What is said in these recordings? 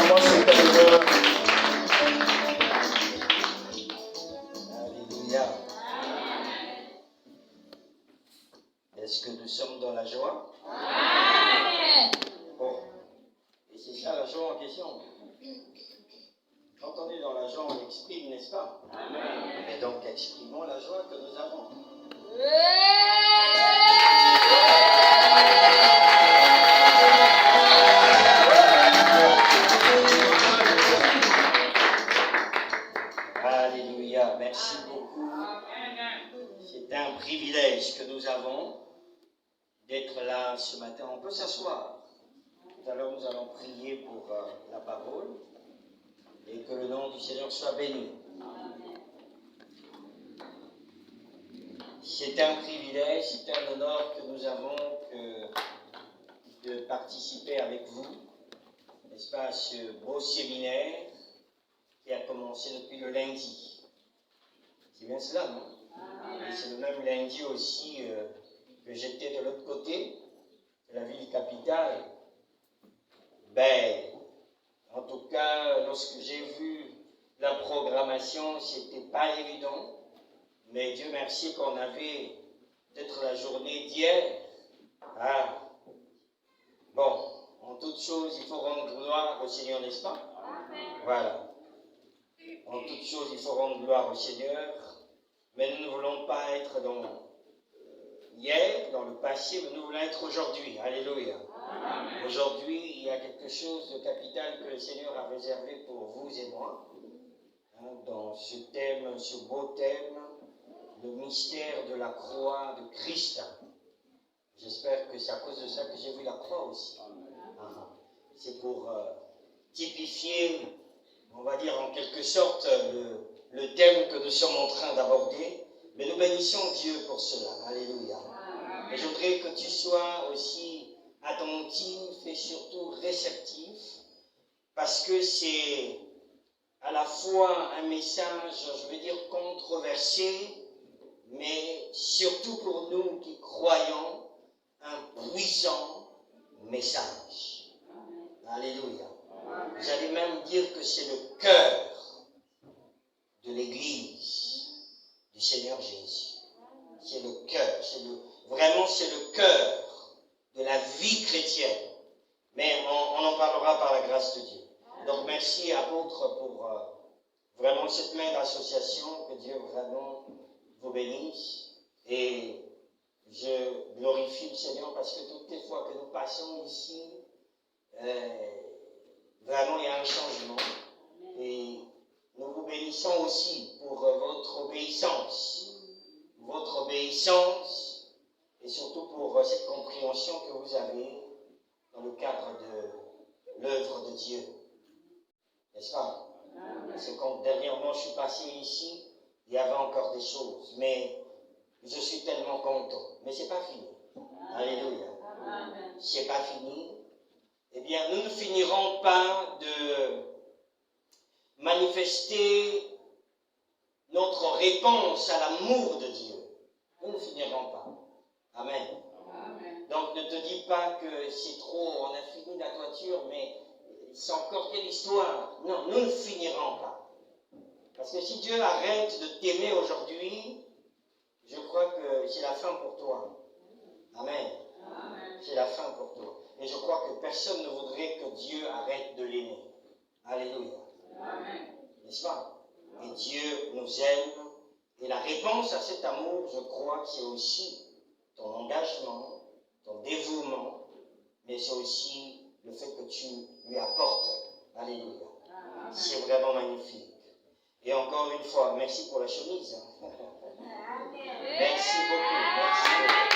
Vraiment, c'est un honneur. Alléluia. Est-ce que nous sommes dans la joie? Bon. Et c'est ça la joie en question. Quand on est dans la joie, on exprime, n'est-ce pas? Et donc, exprimons la joie que nous avons. Alléluia. Merci beaucoup. C'est un privilège que nous avons d'être là ce matin. On peut s'asseoir. Tout à l'heure, nous allons prier pour la parole et que le nom du Seigneur soit béni. C'est un privilège, c'est un honneur que nous avons de participer avec vous, n'est-ce pas, à ce beau séminaire qui a commencé depuis le lundi. C'est bien cela, non? Et c'est le même lundi aussi que j'étais de l'autre côté de la ville capitale. Ben, en tout cas, lorsque j'ai vu la programmation, c'était pas évident. Mais Dieu merci qu'on avait peut-être la journée d'hier. Ah. Bon, en toute chose, il faut rendre gloire au Seigneur, n'est-ce pas? Voilà. En toute chose, il faut rendre gloire au Seigneur. Mais nous ne voulons pas être dans hier, dans le passé, mais nous voulons être aujourd'hui. Alléluia. Aujourd'hui, il y a quelque chose de capital que le Seigneur a réservé pour vous et moi. Dans ce thème, ce beau thème, le mystère de la croix de Christ. J'espère que c'est à cause de ça que j'ai vu la croix aussi. C'est pour typifier, on va dire en quelque sorte, le thème que nous sommes en train d'aborder. Mais nous bénissons Dieu pour cela. Alléluia. Et je voudrais que tu sois aussi attentif et surtout réceptif, parce que c'est à la fois un message, je veux dire, controversé, mais surtout pour nous qui croyons, un puissant message. Alléluia. J'allais même dire que c'est le cœur de l'Église du Seigneur Jésus. C'est le cœur, vraiment c'est le cœur de la vie chrétienne. Mais on en parlera par la grâce de Dieu. Donc merci apôtre pour vraiment cette main d'association, que Dieu vraiment vous bénisse. Et je glorifie le Seigneur parce que toutes les fois que nous passons ici, vraiment il y a un changement. Et nous vous bénissons aussi pour votre obéissance. Votre obéissance et surtout pour cette compréhension que vous avez dans le cadre de l'œuvre de Dieu. N'est-ce pas? Parce que quand dernièrement je suis passé ici, il y avait encore des choses, mais je suis tellement content. Mais ce n'est pas fini. Alléluia. Ce n'est pas fini. Eh bien, nous ne finirons pas de manifester notre réponse à l'amour de Dieu. Nous ne finirons pas. Amen. Donc ne te dis pas que c'est trop, on a fini la toiture, mais c'est encore quelle histoire. Non, nous ne finirons pas. Parce que si Dieu arrête de t'aimer aujourd'hui, je crois que c'est la fin pour toi. Amen. C'est la fin pour toi. Et je crois que personne ne voudrait que Dieu arrête de l'aimer. Alléluia. N'est-ce pas? Et Dieu nous aime. Et la réponse à cet amour, je crois que c'est aussi ton engagement, ton dévouement, mais c'est aussi le fait que tu lui apportes. Alléluia. C'est vraiment magnifique. Et encore une fois, merci pour la chemise. Merci beaucoup. Merci beaucoup.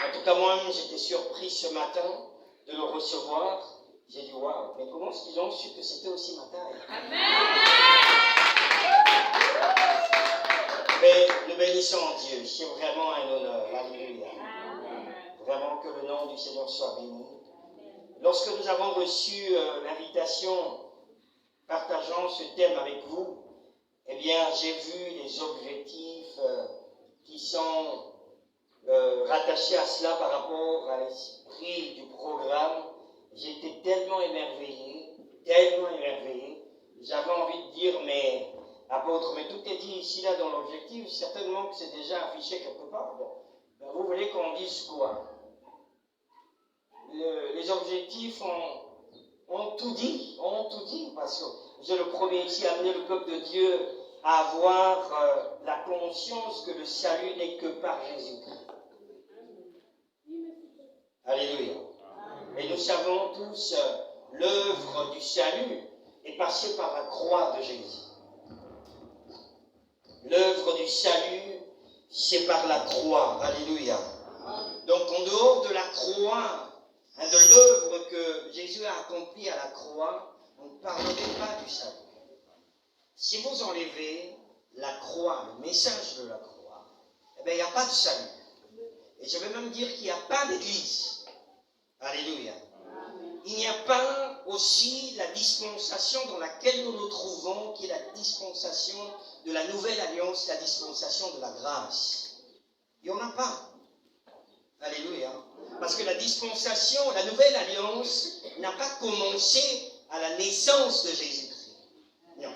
En tout cas, moi-même, j'étais surpris ce matin de le recevoir. J'ai dit, waouh, mais comment est-ce qu'ils ont su que c'était aussi ma taille? Mais nous bénissons Dieu. C'est vraiment un honneur. Alléluia. Vraiment que le nom du Seigneur soit béni. Lorsque nous avons reçu l'invitation partageant ce thème avec vous, eh bien, j'ai vu les objectifs qui sont rattaché à cela par rapport à l'esprit du programme. J'étais tellement émerveillé, j'avais envie de dire, mais apôtre, mais tout est dit ici, là, dans l'objectif, certainement que c'est déjà affiché quelque part. Bon, ben, vous voulez qu'on dise quoi? Les objectifs ont tout dit, parce que j'ai le premier ici à amener le peuple de Dieu à avoir la conscience que le salut n'est que par Jésus-Christ. Alléluia. Et nous savons tous, l'œuvre du salut est passée par la croix de Jésus. L'œuvre du salut, c'est par la croix. Alléluia. Donc en dehors de la croix, de l'œuvre que Jésus a accomplie à la croix, on ne parlerait pas du salut. Si vous enlevez la croix, le message de la croix, eh bien, il n'y a pas de salut. Et je vais même dire qu'il n'y a pas d'église. Alléluia. Il n'y a pas aussi la dispensation dans laquelle nous nous trouvons, qui est la dispensation de la nouvelle alliance, la dispensation de la grâce. Il n'y en a pas. Alléluia. Parce que la dispensation, la nouvelle alliance, n'a pas commencé à la naissance de Jésus-Christ. Non.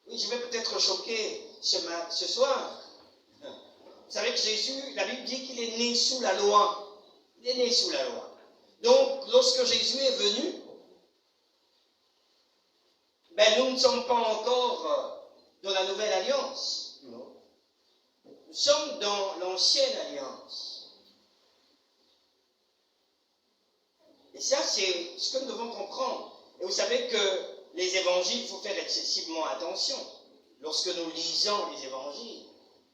Oui, je vais peut-être choquer ce soir. Vous savez que Jésus, la Bible dit qu'il est né sous la loi. Il est né sous la loi. Donc, lorsque Jésus est venu, ben, nous ne sommes pas encore dans la nouvelle alliance. Non. Nous sommes dans l'ancienne alliance. Et ça, c'est ce que nous devons comprendre. Et vous savez que les évangiles, il faut faire excessivement attention. Lorsque nous lisons les évangiles,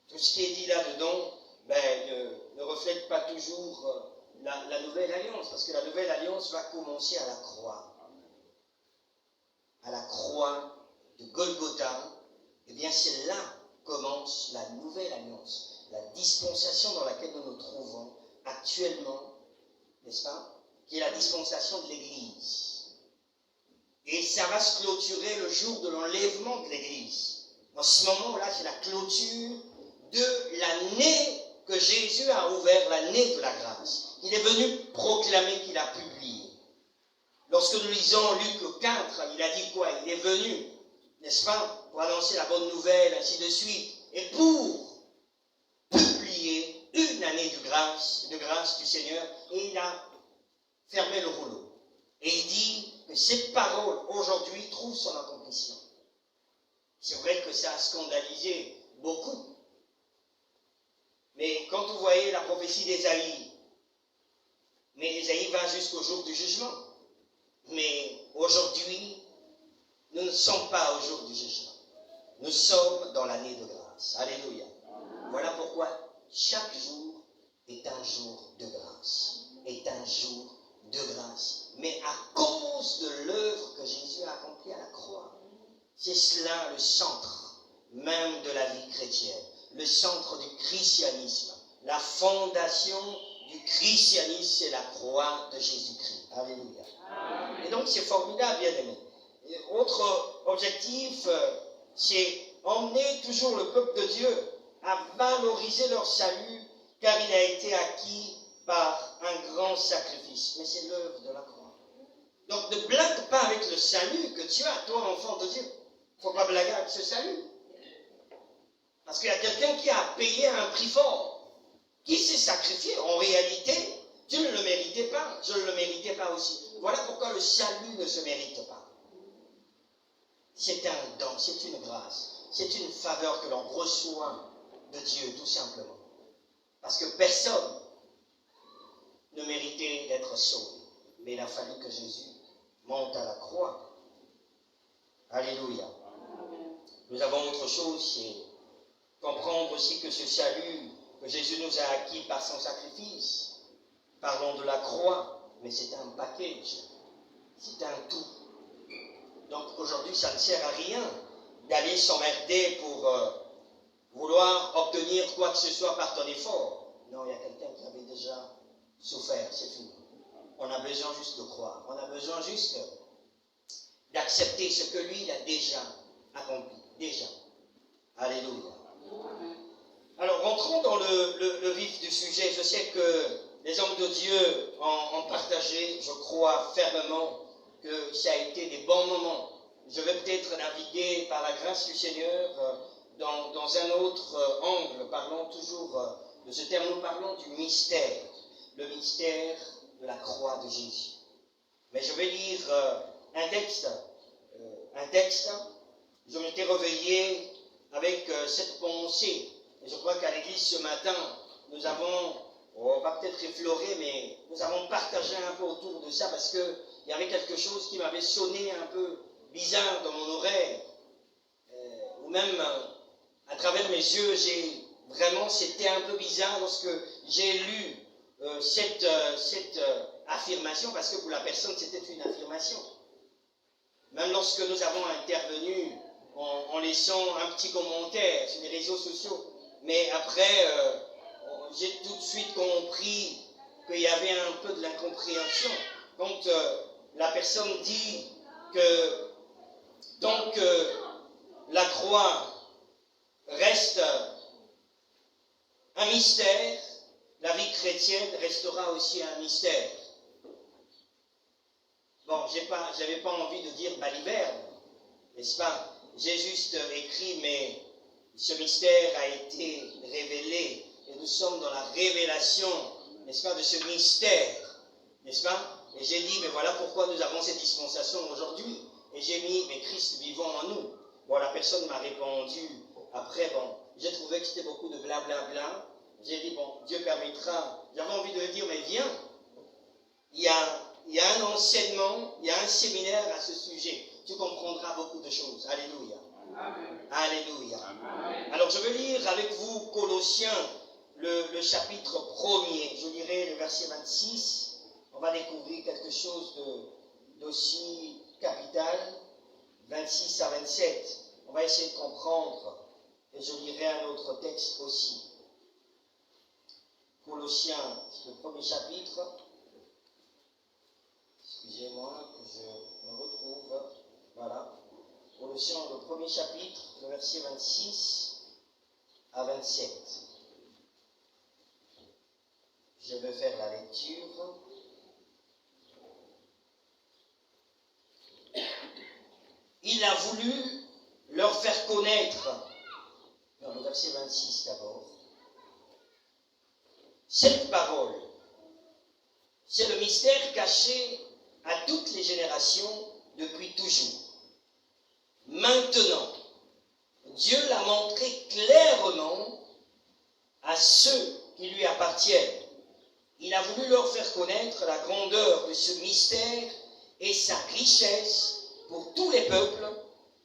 tout ce qui est dit là-dedans ben, ne reflète pas toujours la nouvelle alliance, parce que la nouvelle alliance va commencer à la croix. À la croix de Golgotha, eh bien c'est là commence la nouvelle alliance, la dispensation dans laquelle nous nous trouvons actuellement, n'est-ce pas, qui est la dispensation de l'Église. Et ça va se clôturer le jour de l'enlèvement de l'Église. En ce moment-là, c'est la clôture de l'année que Jésus a ouvert, l'année de la grâce. Il est venu proclamer, qu'il a publié. Lorsque nous lisons Luc 4, il a dit quoi? Il est venu, n'est-ce pas, pour annoncer la bonne nouvelle, ainsi de suite, et pour publier une année de grâce du Seigneur, et il a fermé le rouleau. Et il dit que cette parole, aujourd'hui, trouve son accomplissement. C'est vrai que ça a scandalisé beaucoup. Mais quand vous voyez la prophétie d'Ésaïe, mais Ésaïe va jusqu'au jour du jugement. Mais aujourd'hui, nous ne sommes pas au jour du jugement. Nous sommes dans l'année de grâce. Alléluia. Voilà pourquoi chaque jour est un jour de grâce. Est un jour de grâce. Mais à cause de l'œuvre que Jésus a accomplie à la croix. C'est cela le centre même de la vie chrétienne. Le centre du christianisme. La fondation du christianisme, c'est la croix de Jésus-Christ. Alléluia. Amen. Et donc c'est formidable, bien aimé. Autre objectif, c'est emmener toujours le peuple de Dieu à valoriser leur salut, car il a été acquis par un grand sacrifice. Mais c'est l'œuvre de la croix. Donc ne blague pas avec le salut que tu as, toi, enfant de Dieu. Il ne faut pas blaguer avec ce salut. Parce qu'il y a quelqu'un qui a payé un prix fort, qui s'est sacrifié. En réalité, tu ne le méritais pas, je ne le méritais pas aussi. Voilà pourquoi le salut ne se mérite pas. C'est un don, c'est une grâce, c'est une faveur que l'on reçoit de Dieu, tout simplement. Parce que personne ne méritait d'être sauvé. Mais il a fallu que Jésus monte à la croix. Alléluia. Nous avons autre chose, c'est comprendre aussi que ce salut que Jésus nous a acquis par son sacrifice, parlons de la croix, mais c'est un package, c'est un tout. Donc aujourd'hui, ça ne sert à rien d'aller s'emmerder pour vouloir obtenir quoi que ce soit par ton effort. Non, il y a quelqu'un qui avait déjà souffert, c'est fini. On a besoin juste de croire, on a besoin juste d'accepter ce que lui, il a déjà accompli, déjà. Alléluia. Alors, rentrons dans le vif du sujet. Je sais que les hommes de Dieu ont partagé, je crois fermement, que ça a été des bons moments. Je vais peut-être naviguer par la grâce du Seigneur dans un autre angle. Parlons toujours de ce terme. Nous parlons du mystère. Le mystère de la croix de Jésus. Mais je vais lire un texte. Je m'étais réveillé avec cette pensée. Et je crois qu'à l'église ce matin, nous avons, on va peut-être effleurer, mais nous avons partagé un peu autour de ça parce qu'il y avait quelque chose qui m'avait sonné un peu bizarre dans mon oreille. Ou même à travers mes yeux, c'était un peu bizarre lorsque j'ai lu cette affirmation, parce que pour la personne, c'était une affirmation. Même lorsque nous avons intervenu en laissant un petit commentaire sur les réseaux sociaux, mais après, j'ai tout de suite compris qu'il y avait un peu de l'incompréhension. Quand la personne dit que tant que la croix reste un mystère, la vie chrétienne restera aussi un mystère. Bon, je n'avais pas envie de dire baliverne, n'est-ce pas? J'ai juste écrit, mais ce mystère a été révélé, et nous sommes dans la révélation, n'est-ce pas, de ce mystère, n'est-ce pas? Et j'ai dit, mais voilà pourquoi nous avons cette dispensation aujourd'hui. Et j'ai mis, mais Christ vivant en nous. Bon, la personne m'a répondu, après, bon, j'ai trouvé que c'était beaucoup de blablabla. J'ai dit, bon, Dieu permettra. J'avais envie de lui dire, mais viens, il y a un enseignement, il y a un séminaire à ce sujet. Tu comprendras beaucoup de choses. Alléluia. Amen. Alléluia. Amen. Alors, je vais lire avec vous Colossiens, le chapitre 1er. Je lirai le verset 26. On va découvrir quelque chose d'aussi capital. 26 à 27. On va essayer de comprendre. Et je lirai un autre texte aussi. Colossiens, le premier chapitre. Excusez-moi que je me retrouve. Voilà. Colossiens, le premier chapitre, le verset 26 à 27. Je vais faire la lecture. Il a voulu leur faire connaître, dans le verset 26 d'abord, cette parole. C'est le mystère caché à toutes les générations depuis toujours. Maintenant, Dieu l'a montré clairement à ceux qui lui appartiennent. Il a voulu leur faire connaître la grandeur de ce mystère et sa richesse pour tous les peuples.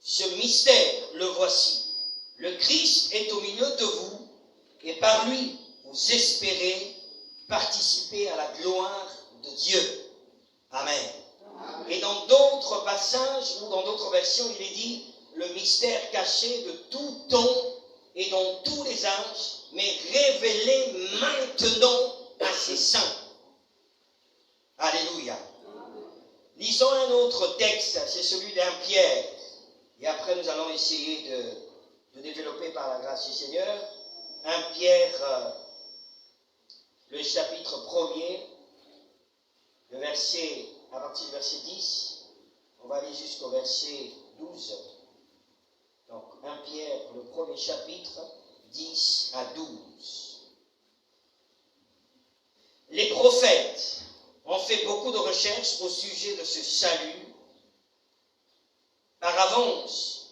Ce mystère, le voici. Le Christ est au milieu de vous et par lui, vous espérez participer à la gloire de Dieu. Amen. Et dans d'autres passages ou dans d'autres versions, il est dit le mystère caché de tout temps et dans tous les âges, mais révélé maintenant à ses saints. Alléluia. Lisons un autre texte, c'est celui d'un Pierre. Et après, nous allons essayer de développer par la grâce du Seigneur. Un Pierre, le chapitre 1er, à partir du verset 10, on va aller jusqu'au verset 12. Donc, 1 Pierre, le premier chapitre, 10 à 12. Les prophètes ont fait beaucoup de recherches au sujet de ce salut. Par avance,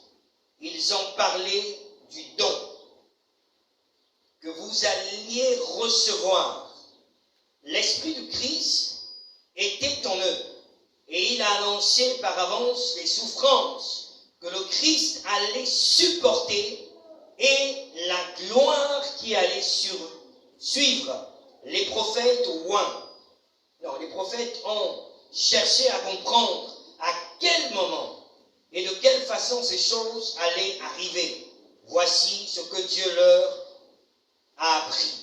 ils ont parlé du don que vous alliez recevoir. L'Esprit du Christ était en eux, et il a annoncé par avance les souffrances que le Christ allait supporter et la gloire qui allait suivre. Les prophètes les prophètes ont cherché à comprendre à quel moment et de quelle façon ces choses allaient arriver. Voici ce que Dieu leur a appris.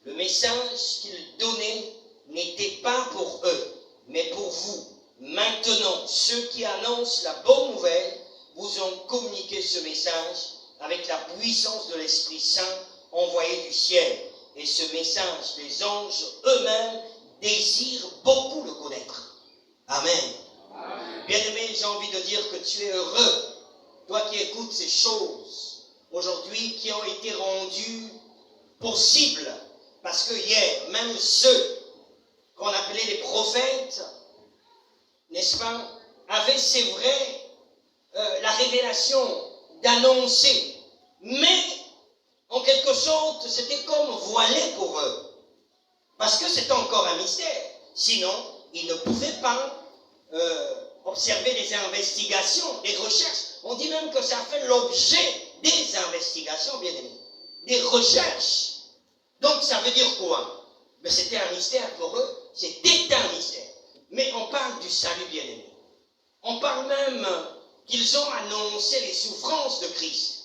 Le message qu'ils donnaient n'était pas pour eux, mais pour vous. Maintenant, ceux qui annoncent la bonne nouvelle vous ont communiqué ce message avec la puissance de l'Esprit Saint envoyé du ciel. Et ce message, les anges eux-mêmes désirent beaucoup le connaître. Amen. Bien-aimé, j'ai envie de dire que tu es heureux, toi qui écoutes ces choses aujourd'hui qui ont été rendues possibles, parce que hier, même ceux qu'on appelait les prophètes, n'est-ce pas, avaient, c'est vrai, la révélation d'annoncer, mais en quelque sorte, c'était comme voilé pour eux, parce que c'était encore un mystère. Sinon, ils ne pouvaient pas observer des investigations, des recherches. On dit même que ça fait l'objet des investigations, bien aimés, des recherches. Donc ça veut dire quoi? Mais c'était un mystère pour eux, c'était un mystère. Mais on parle du salut, bien aimé. On parle même qu'ils ont annoncé les souffrances de Christ.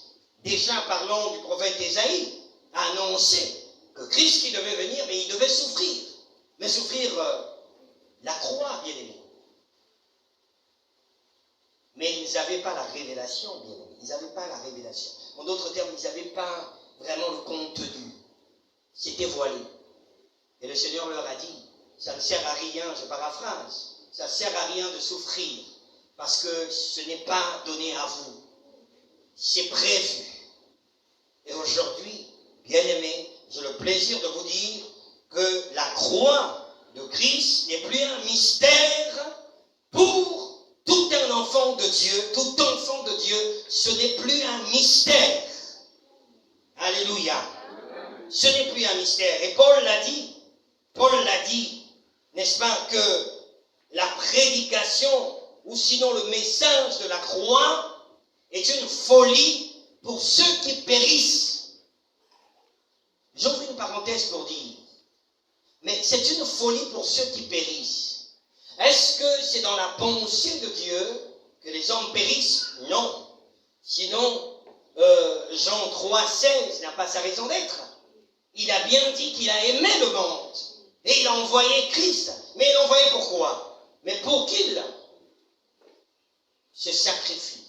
Déjà parlons du prophète Ésaïe, a annoncé que Christ qui devait venir, mais il devait souffrir. Mais souffrir la croix, bien aimé. Mais ils n'avaient pas la révélation, bien aimé. Ils n'avaient pas la révélation. En d'autres termes, ils n'avaient pas vraiment le contenu. C'était voilé. Et le Seigneur leur a dit, ça ne sert à rien, je paraphrase, ça ne sert à rien de souffrir, parce que ce n'est pas donné à vous. C'est prévu. Et aujourd'hui, bien-aimés, j'ai le plaisir de vous dire que la croix de Christ n'est plus un mystère pour tout un enfant de Dieu. Tout enfant de Dieu, ce n'est plus un mystère. Alléluia. Ce n'est plus un mystère. Et Paul l'a dit, n'est-ce pas, que la prédication, ou sinon le message de la croix, est une folie pour ceux qui périssent. J'ouvre une parenthèse pour dire, mais c'est une folie pour ceux qui périssent. Est-ce que c'est dans la pensée de Dieu que les hommes périssent? Non. Sinon, Jean 3,16 n'a pas sa raison d'être. Il a bien dit qu'il a aimé le monde. Et il a envoyé Christ. Mais il l'a envoyé pourquoi? Mais pour qu'il se sacrifie.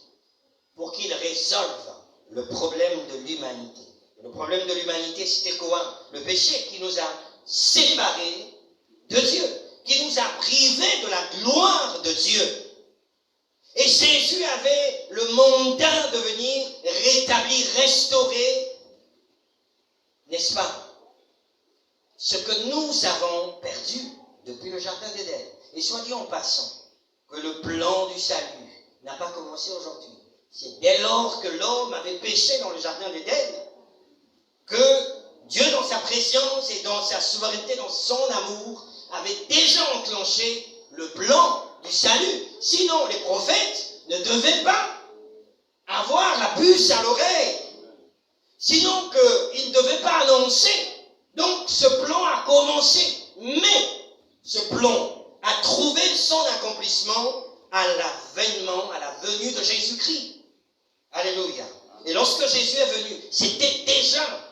Pour qu'il résolve le problème de l'humanité. Le problème de l'humanité, c'était quoi? Le péché qui nous a séparés de Dieu. Qui nous a privés de la gloire de Dieu. Et Jésus avait le mandat de venir rétablir, restaurer, n'est-ce pas, ce que nous avons perdu depuis le jardin d'Éden. Et soit dit en passant, que le plan du salut n'a pas commencé aujourd'hui. C'est dès lors que l'homme avait péché dans le jardin d'Éden, que Dieu, dans sa préscience et dans sa souveraineté, dans son amour, avait déjà enclenché le plan du salut. Sinon, les prophètes ne devaient pas avoir la puce à l'oreille. Sinon, qu'ils ne devaient pas annoncer. Donc, ce plan a commencé. Mais, ce plan a trouvé son accomplissement à l'avènement, à la venue de Jésus-Christ. Alléluia. Et lorsque Jésus est venu, c'était déjà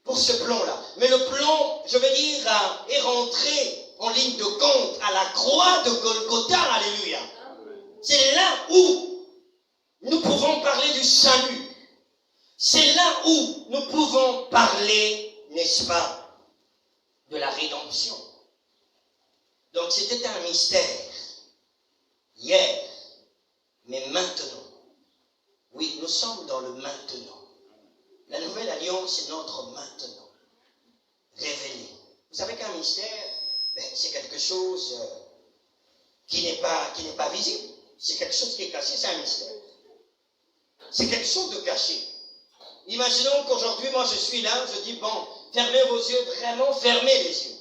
pour ce plan-là. Mais le plan, je veux dire, est rentré en ligne de compte à la croix de Golgotha. Alléluia. C'est là où nous pouvons parler du salut. C'est là où nous pouvons parler, n'est-ce pas, de la rédemption. Donc c'était un mystère hier, mais maintenant. Oui, nous sommes dans le maintenant. La nouvelle alliance est notre maintenant, révélé. Vous savez qu'un mystère, c'est quelque chose qui n'est pas visible. C'est quelque chose qui est caché, c'est un mystère. C'est quelque chose de caché. Imaginons qu'aujourd'hui, moi je suis là, je dis, bon, fermez vos yeux, vraiment fermez les yeux.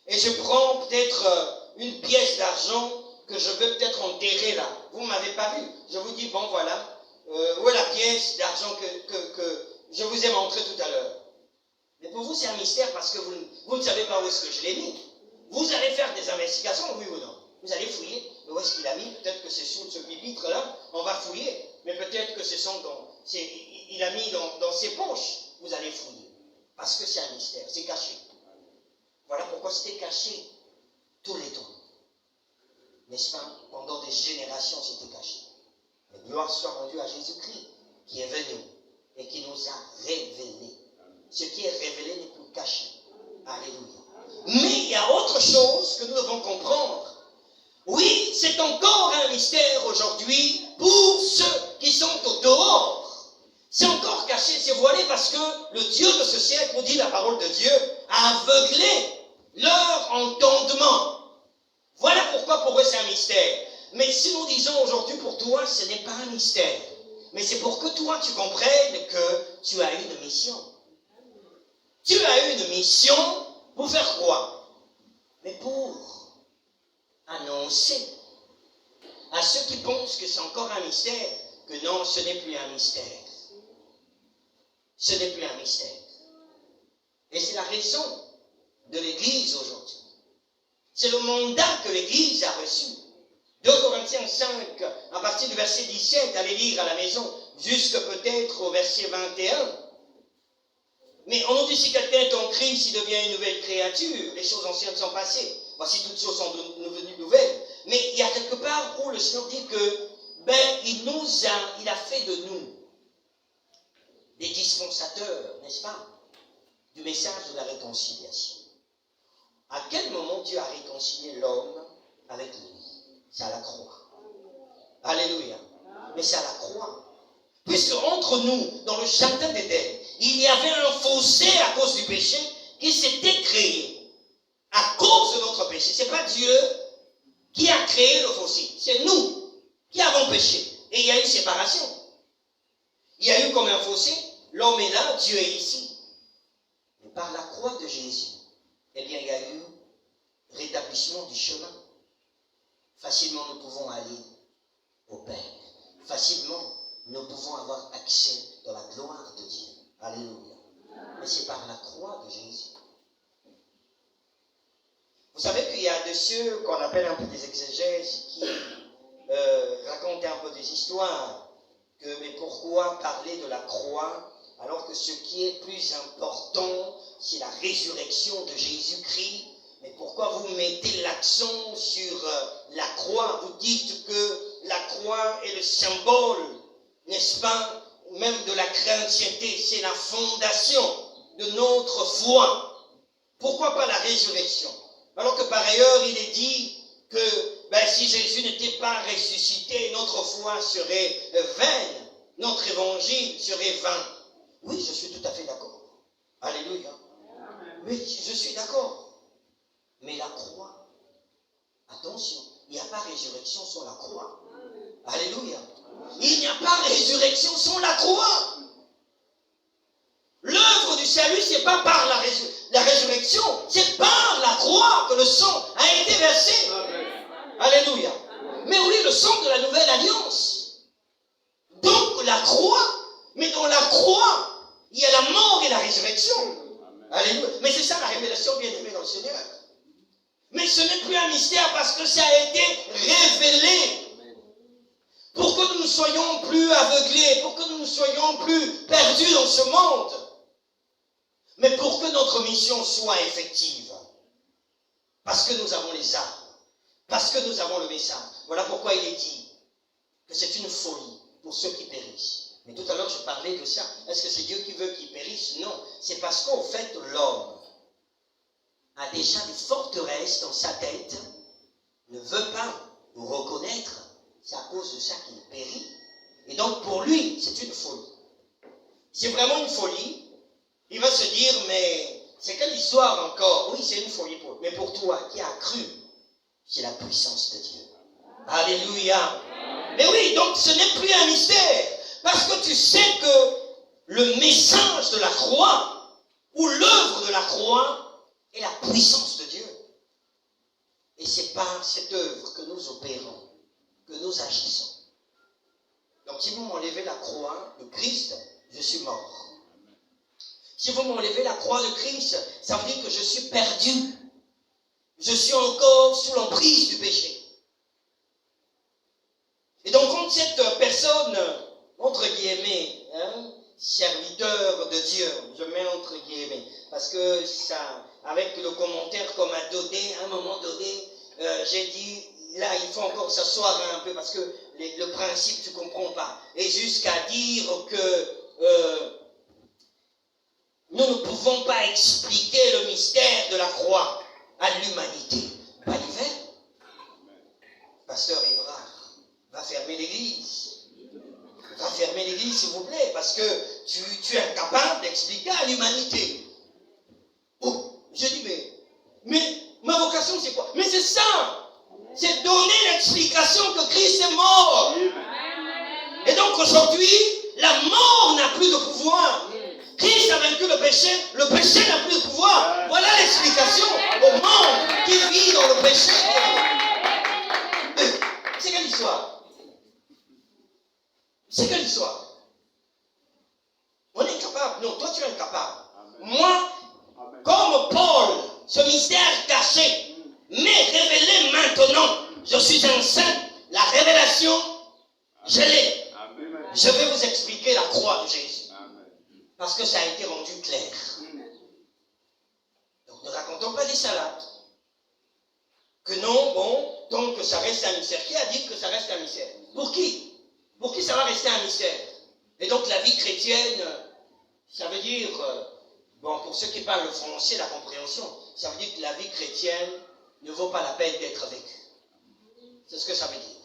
Et je prends peut-être une pièce d'argent que je veux peut-être enterrer là. Vous ne m'avez pas vu. Je vous dis, bon voilà, où est la pièce d'argent que je vous ai montré tout à l'heure. Mais pour vous, c'est un mystère parce que vous ne savez pas où est-ce que je l'ai mis. Vous allez faire des investigations, oui ou non? Vous allez fouiller. Mais où est-ce qu'il a mis? Peut-être que c'est sous ce pupitre-là. On va fouiller. Mais peut-être que il a mis dans ses poches. Vous allez fouiller. Parce que c'est un mystère. C'est caché. Voilà pourquoi c'était caché tous les temps. N'est-ce pas? Pendant des générations, c'était caché. Mais gloire soit rendue à Jésus-Christ, qui est venu et qui nous a révélé Ce qui est révélé n'est plus caché. Alléluia. Mais il y a autre chose que nous devons comprendre. Oui, c'est encore un mystère aujourd'hui pour ceux qui sont au dehors. C'est encore caché, c'est voilé parce que le Dieu de ce siècle, nous dit la parole de Dieu, a aveuglé leur entendement. Voilà pourquoi pour eux c'est un mystère. Mais si nous disons aujourd'hui pour toi, ce n'est pas un mystère. Mais c'est pour que toi tu comprennes que tu as une mission. Tu as une mission pour faire quoi? Mais pour annoncer à ceux qui pensent que c'est encore un mystère, que non, ce n'est plus un mystère. Ce n'est plus un mystère. Et c'est la raison de l'Église aujourd'hui. C'est le mandat que l'Église a reçu. 2 Corinthiens 5, à partir du verset 17, allez lire à la maison, jusque peut-être au verset 21. Mais on nous dit si quelqu'un est en Christ, il devient une nouvelle créature. Les choses anciennes sont passées. Voici toutes choses sont devenues nouvelles. Mais il y a quelque part où le Seigneur dit que, il a fait de nous des dispensateurs, n'est-ce pas, du message de la réconciliation. À quel moment Dieu a réconcilié l'homme avec lui? C'est à la croix. Alléluia. Mais c'est à la croix. Puisque entre nous, dans le jardin d'Éden, il y avait un fossé à cause du péché qui s'était créé. À cause de notre péché. Ce n'est pas Dieu qui a créé le fossé. C'est nous qui avons péché. Et il y a eu séparation. Il y a eu comme un fossé. L'homme est là, Dieu est ici. Mais par la croix de Jésus, eh bien, il y a eu rétablissement du chemin. Facilement, nous pouvons aller au Père. Facilement, nous pouvons avoir accès dans la gloire de Dieu. Alléluia. Mais c'est par la croix de Jésus. Vous savez qu'il y a de ceux qu'on appelle un peu des exégèses qui racontent un peu des histoires. Mais pourquoi parler de la croix alors que ce qui est plus important, c'est la résurrection de Jésus-Christ? Mais pourquoi vous mettez l'accent sur la croix? Vous dites que la croix est le symbole, n'est-ce pas, même de la chrétienté. C'est la fondation de notre foi. Pourquoi pas la résurrection? Alors que par ailleurs, il est dit que si Jésus n'était pas ressuscité, notre foi serait vaine, notre évangile serait vain. Oui, je suis tout à fait d'accord. Alléluia. Oui, je suis d'accord. Mais la croix, attention, il n'y a pas résurrection sans la croix. Alléluia. Il n'y a pas résurrection sans la croix. L'œuvre du salut, ce n'est pas par la résurrection, c'est par la croix que le sang a été versé. Alléluia. Mais oui, le sang de la nouvelle alliance. Donc la croix, mais dans la croix, il y a la mort et la résurrection. Alléluia. Mais c'est ça la révélation bien-aimée dans le Seigneur. Mais ce n'est plus un mystère parce que ça a été révélé. Pour que nous ne soyons plus aveuglés, pour que nous ne soyons plus perdus dans ce monde. Mais pour que notre mission soit effective. Parce que nous avons les armes. Parce que nous avons le message. Voilà pourquoi il est dit que c'est une folie pour ceux qui périssent. Mais tout à l'heure, je parlais de ça. Est-ce que c'est Dieu qui veut qu'ils périssent? Non. C'est parce qu'en fait, l'homme a déjà des forteresses dans sa tête, ne veut pas nous reconnaître. C'est à cause de ça qu'il périt. Et donc, pour lui, c'est une folie. C'est vraiment une folie. Il va se dire, mais c'est quelle histoire encore? Oui, c'est une folie pour lui. Mais pour toi, qui a cru, c'est la puissance de Dieu. Alléluia. Mais oui, donc ce n'est plus un mystère. Parce que tu sais que le message de la croix, ou l'œuvre de la croix, est la puissance de Dieu. Et c'est par cette œuvre que nous opérons, que nous agissons. Donc si vous m'enlevez la croix de Christ, je suis mort. Si vous m'enlevez la croix de Christ, ça veut dire que je suis perdu. Je suis encore sous l'emprise du péché. Et donc quand cette personne, entre guillemets, serviteur de Dieu, je mets entre guillemets, parce que ça, avec le commentaire qu'on m'a donné, à un moment donné, j'ai dit, là il faut encore s'asseoir un peu, parce que le principe tu ne comprends pas. Et jusqu'à dire que nous ne pouvons pas expliquer le mystère de la croix à l'humanité. Pas l'hiver. Pasteur Ivrard, va fermer l'église. Va fermer l'église, s'il vous plaît, parce que tu es incapable d'expliquer à l'humanité. Oh, je dis, mais ma vocation, c'est quoi? Mais c'est ça! C'est donner l'explication que Christ est mort. Et donc aujourd'hui, la mort n'a plus de pouvoir. Christ a vaincu le péché n'a plus de pouvoir. Voilà l'explication au monde qui vit dans le péché. C'est quelle histoire? C'est quelle histoire? On est incapable. Non, toi tu es incapable. Moi, comme Paul, ce mystère caché m'est révélé maintenant. Je suis enceinte. La révélation, je l'ai. Je vais vous expliquer la croix de Jésus. Parce que ça a été rendu clair. Donc ne racontons pas des salades. Que non, bon, tant que ça reste un mystère. Qui a dit que ça reste un mystère? Pour qui? Pour qui ça va rester un mystère? Et donc la vie chrétienne, ça veut dire, bon, pour ceux qui parlent le français, la compréhension, ça veut dire que la vie chrétienne ne vaut pas la peine d'être vécue. C'est ce que ça veut dire.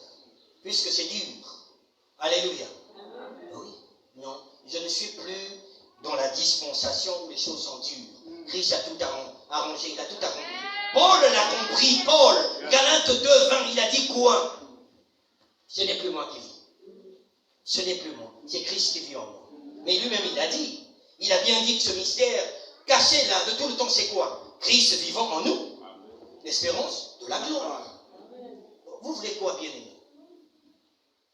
Puisque c'est dur. Alléluia. Oui, non, je ne suis plus dans la dispensation où les choses sont dures. Christ a tout arrangé, il a tout accompli. Paul l'a compris. Paul, Galates 2:20, il a dit quoi? Ce n'est plus moi qui vis. Ce n'est plus moi. C'est Christ qui vit en moi. Mais lui-même, il a dit. Il a bien dit que ce mystère caché là, de tout le temps, c'est quoi? Christ vivant en nous. L'espérance de la gloire. Vous voulez quoi, bien-aimé?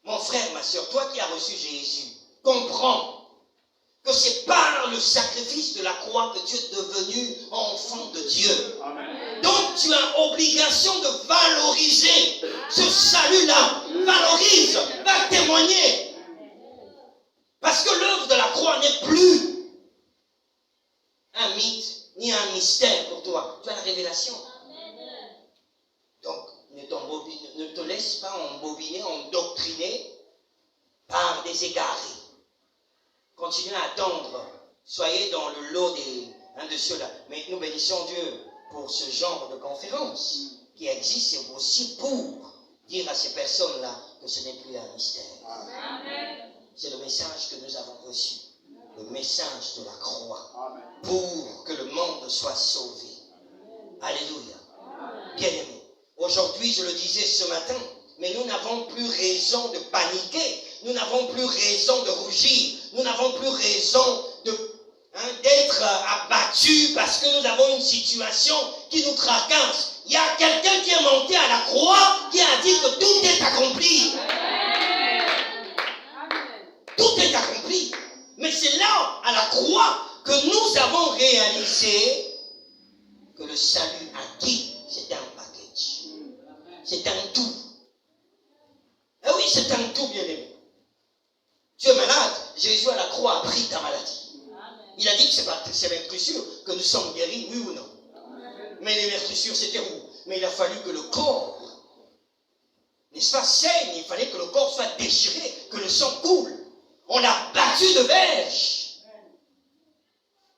Mon frère, ma soeur, toi qui as reçu Jésus, comprends que c'est par le sacrifice de la croix que tu es devenu enfant de Dieu. Amen. Donc tu as obligation de valoriser ce salut-là. Valorise, va témoigner. Parce que l'œuvre de la croix n'est plus un mythe ni un mystère pour toi. Tu as la révélation. Donc ne te laisse pas embobiner, endoctriner par des égarés. Continuez à attendre. Soyez dans le lot de ceux-là. Mais nous bénissons Dieu pour ce genre de conférence qui existe et aussi pour dire à ces personnes-là que ce n'est plus un mystère. Amen. C'est le message que nous avons reçu. Le message de la croix. Amen. Pour que le monde soit sauvé. Alléluia. Bien-aimés. Aujourd'hui, je le disais ce matin, mais nous n'avons plus raison de paniquer. Nous n'avons plus raison de rougir. Nous n'avons plus raison d'être abattus parce que nous avons une situation qui nous tracasse. Il y a quelqu'un qui est monté à la croix qui a dit que tout est accompli. Tout est accompli. Mais c'est là, à la croix, que nous avons réalisé que le salut acquis, c'est un package. C'est un tout. Eh oui, c'est un tout, bien-aimé. Tu es malade, Jésus à la croix a pris ta maladie. Il a dit que c'est l'instruction que nous sommes guéris, oui ou non. Mais les meurtrissures, c'était où? Mais il a fallu que le corps, n'est-ce pas, saigne. Il fallait que le corps soit déchiré, que le sang coule. On l'a battu de verge.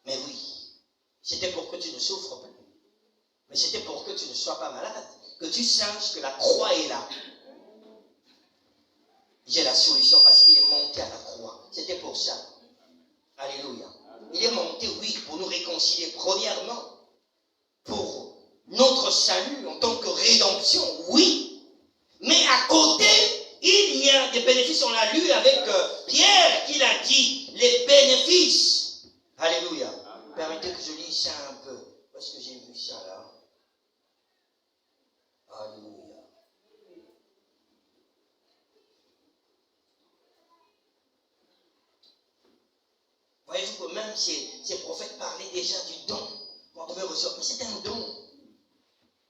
Mais oui, c'était pour que tu ne souffres plus. Mais c'était pour que tu ne sois pas malade. Que tu saches que la croix est là. J'ai la solution parce qu'il est monté à la croix. C'était pour ça. Alléluia. Il est monté, oui, pour nous réconcilier. Premièrement, pour notre salut en tant que rédemption, oui. Mais à côté, il y a des bénéfices. On l'a lu avec Pierre qui l'a dit. Les bénéfices. Alléluia. Amen. Permettez que je lise ça un peu. Où est-ce que j'ai vu ça là? Alléluia. Voyez-vous que même ces prophètes parlaient déjà du don qu'on devait recevoir. Mais c'est un don.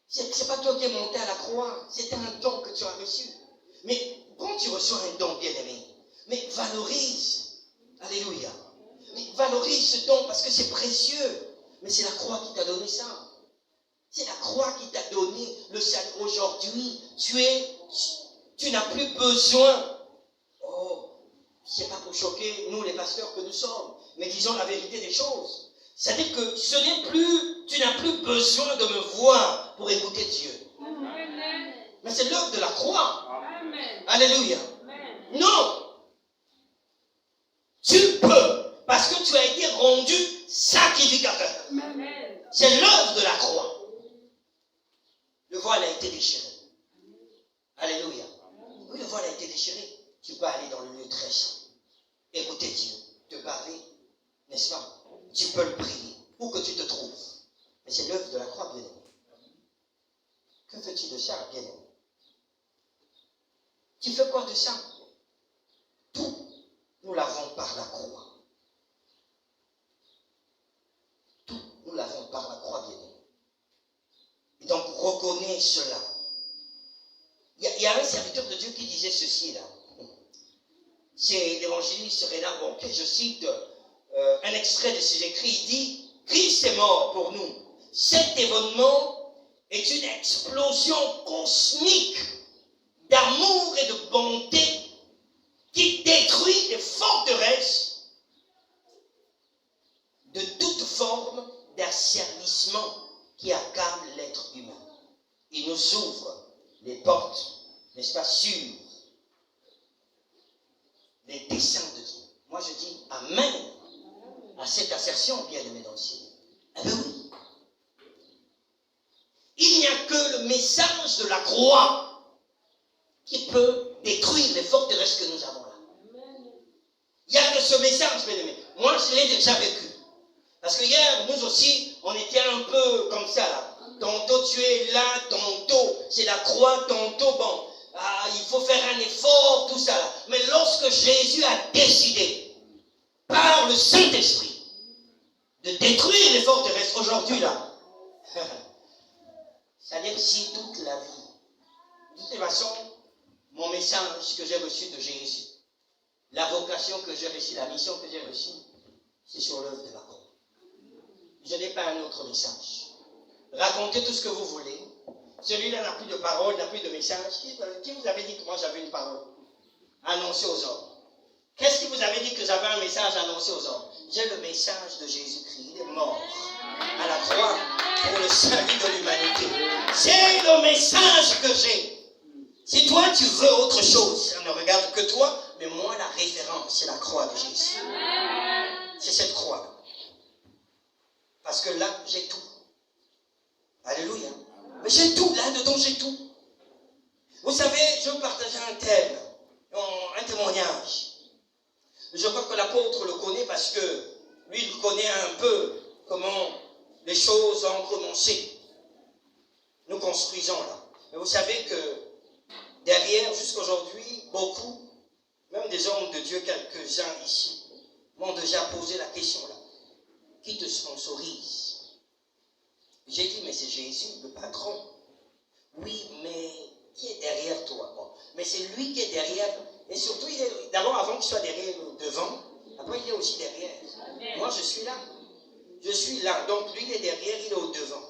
C'est pas toi qui es monté à la croix. C'est un don que tu as reçu. Mais quand tu reçois un don, bien-aimé, mais valorise. Alléluia. Mais valorise ce don parce que c'est précieux. Mais c'est la croix qui t'a donné ça. C'est la croix qui t'a donné le salut. Aujourd'hui, tu n'as plus besoin. Oh, c'est pas pour choquer nous les pasteurs que nous sommes. Mais disons la vérité des choses. C'est-à-dire que tu n'as plus besoin de me voir pour écouter Dieu. Mais c'est l'œuvre de la croix. Alléluia. Non. Tu peux, parce que tu as été rendu sacrificateur. C'est l'œuvre de la croix. Le voile a été déchiré. Alléluia. Oui, le voile a été déchiré. Tu peux aller dans le lieu très saint. Écouter Dieu, te parler, n'est-ce pas? Tu peux le prier, où que tu te trouves. Mais c'est l'œuvre de la croix, bien-aimé. Que fais-tu de ça, bien-aimé? Tu fais quoi de ça? Tout, nous l'avons par la croix. Tout, nous l'avons par la croix, bien-aimé. Et donc, reconnais cela. Il y a un serviteur de Dieu qui disait ceci, là. C'est l'évangéliste Renard Bonquet, je cite un extrait de ses écrits. Il dit, Christ est mort pour nous. Cet événement est une explosion cosmique d'amour et de bonté qui détruit les forteresses de toute forme d'asservissement qui accable l'être humain. Il nous ouvre les portes, n'est-ce pas, sur les desseins de Dieu. Moi je dis Amen à cette assertion, bien-aimé dans le ciel. Eh bien oui. Il n'y a que le message de la croix qui peut détruire les forteresses que nous avons là. Il n'y a que ce message, bien-aimé. Moi je l'ai déjà vécu. Parce que hier, nous aussi, on était un peu comme ça là. Tantôt tu es là, tantôt c'est la croix, tantôt bon. Il faut faire un effort, tout ça là. Mais lorsque Jésus a décidé, par le Saint-Esprit, de détruire les forteresses aujourd'hui là, c'est-à-dire si toute la vie, de toute façon, mon message que j'ai reçu de Jésus, la vocation que j'ai reçue, la mission que j'ai reçue, c'est sur l'œuvre de la croix. Je n'ai pas un autre message. Racontez tout ce que vous voulez. Celui-là n'a plus de parole, n'a plus de message. Qui vous avait dit que moi j'avais une parole? Annoncer aux hommes. Qu'est-ce qui vous avait dit que j'avais un message annoncé aux hommes? J'ai le message de Jésus-Christ. Il est mort à la croix pour le salut de l'humanité. C'est le message que j'ai. Si toi tu veux autre chose, ça ne regarde que toi, mais moi la référence, c'est la croix de Jésus. C'est cette croix. Parce que là, j'ai tout. Alléluia. Mais j'ai tout, là-dedans j'ai tout. Vous savez, je veux partager un thème, un témoignage. Je crois que l'apôtre le connaît parce que lui, il connaît un peu comment les choses ont commencé. Nous construisons là. Mais vous savez que derrière, jusqu'aujourd'hui, beaucoup, même des hommes de Dieu, quelques-uns ici, m'ont déjà posé la question là. Qui te sponsorise? J'ai dit, mais c'est Jésus, le patron. Oui, mais qui est derrière toi? Bon, mais c'est lui qui est derrière. Et surtout, d'abord, avant qu'il soit derrière, devant, après, il est aussi derrière. Amen. Moi, je suis là. Je suis là. Donc, lui, il est derrière, il est au devant.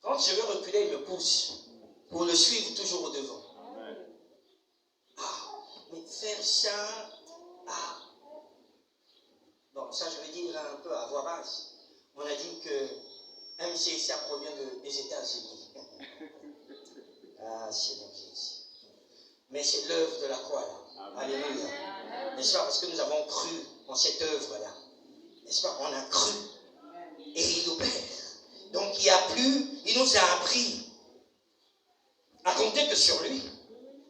Quand je veux reculer, il me pousse pour le suivre toujours au devant. Mais faire ça, bon, ça, je vais dire un peu à voix basse. On a dit que MCSA provient des États-Unis. Seigneur Jésus. Mais c'est l'œuvre de la croix là. Alléluia. N'est-ce pas? Parce que nous avons cru en cette œuvre-là. N'est-ce pas? On a cru. Et il opère. Donc il nous a appris à compter que sur lui.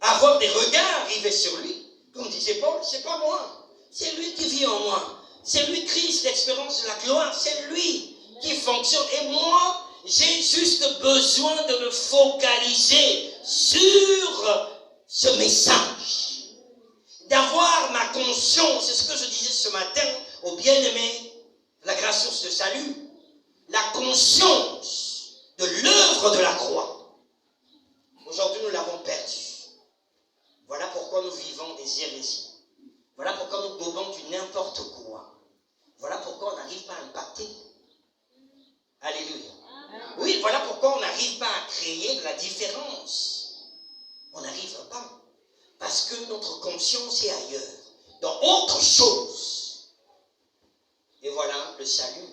À avoir des regards rivés sur lui. Comme disait Paul, c'est pas moi. C'est lui qui vit en moi. C'est lui Christ, l'expérience de la gloire. C'est lui qui fonctionne. Et moi, j'ai juste besoin de me focaliser sur ce message. D'avoir ma conscience, c'est ce que je disais ce matin aux bien-aimés, la grâce source de salut, la conscience de l'œuvre de la croix. Aujourd'hui, nous l'avons perdue. Voilà pourquoi nous vivons des hérésies. Voilà pourquoi nous gobons du n'importe quoi. Voilà pourquoi on n'arrive pas à impacter. Alléluia. Oui, voilà pourquoi on n'arrive pas à créer de la différence. On n'arrive pas. Parce que notre conscience est ailleurs. Dans autre chose. Et voilà, le salut